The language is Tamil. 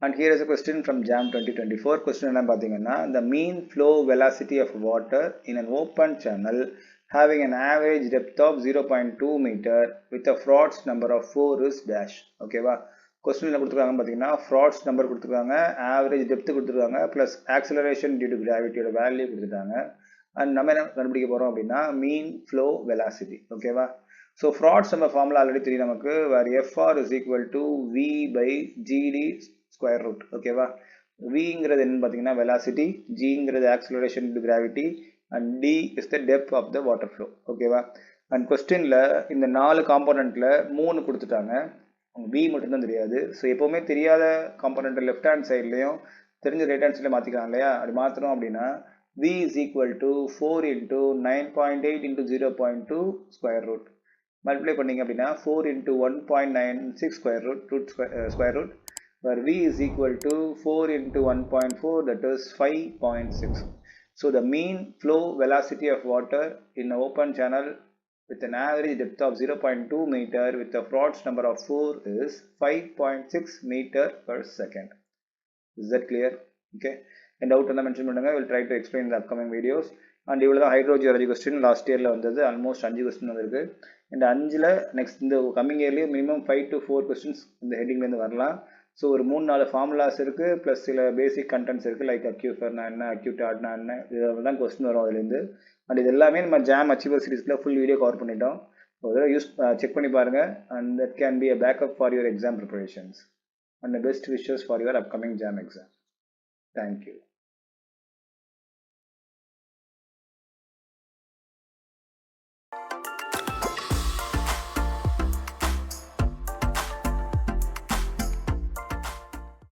And here is a question from JAM 2024. Question என்ன பார்த்தீங்கன்னா, the mean flow velocity of water in an open channel having an average depth of 0.2 meter with a Froude number of 4 is dash. ஓகேவா? கொஸ்டின் என்ன கொடுத்துருக்காங்க பார்த்தீங்கன்னா, Froude நம்பர் கொடுத்துருக்காங்க, ஆவரேஜ் டெப்த் கொடுத்துருக்காங்க, ப்ளஸ் ஆக்சலரேஷன் டியூ டு கிராவிட்டியோட வேல்யூ கொடுத்துட்டாங்க. அண்ட் நம்ம என்ன கண்டுபிடிக்க போகிறோம் அப்படின்னா, மீன் ஃப்ளோ வெலாசிட்டி. ஓகேவா? ஸோ Froude நம்ம ஃபார்முலா ஆல்ரெடி தெரியும் நமக்கு, வேர் FR is equal to V by GD square root. ஓகேவா? Vங்கிறது என்ன பார்த்தீங்கன்னா வெலாசிட்டி, Gங்கிறது acceleration due to gravity, and D is the depth of the water flow. ஓகேவா? அண்ட் கொஸ்டினில் இந்த 4 காம்போனண்ட்டில் 3 கொடுத்துட்டாங்க, V மட்டும்தான் தெரியாது. ஸோ எப்போவுமே தெரியாத காம்போனண்ட் லெஃப்ட் ஹேண்ட் சைட்லையும் தெரிஞ்ச ரைட் ஹேண்ட் சைடில் மாற்றிக்கலாம் இல்லையா? அப்படி மாற்றணும் அப்படின்னா V is equal to 4 into 9.8 into 0.2 square root. Multiply பண்ணிங்க அப்படின்னா 4 into 1.96 square root where V is equal to 4 into 1.4, that is 5.6. So the mean flow velocity of water in an open channel with an average depth of 0.2 meter with a Froude number of 4 is 5.6 meter per second. Is that clear? Okay. And doubt mention பண்ணுங்க, we'll try to explain in the upcoming videos. And இவ்வளோ தான் ஹைட்ரோஜியாலஜி கொஸ்டின் லாஸ்ட் இயரில் வந்தது. ஆல்மோஸ்ட் 5 கொஸ்டின் வந்திருக்கு. அண்ட் 5ல் நெக்ஸ்ட் இந்த கம்மிங் இயர்லேயும் மினிமம் 5 to 4 கொஸ்டின்ஸ் இந்த ஹெட்டிங்லேருந்து வரலாம். ஸோ ஒரு 3-4 ஃபார்முலாஸ் இருக்குது, ப்ளஸ் சில பேசிக் கண்டென்ட்ஸ் இருக்குது, லைக் அக்யூஃபர்னா என்ன, அக்யூட்டாட்னா என்ன, இதெல்லாம் தான் கொஸ்டின் வரும் அதுலேருந்து. அண்ட் இது எல்லாமே நம்ம ஜாம் அச்சீவர் சீரிஸில் ஃபுல் வீடியோ கவர் பண்ணிட்டோம். ஒரு செக் பண்ணி பாருங்கள். And that can be a backup for your exam preparations. And the best wishes for your upcoming JAM exam. Thank you.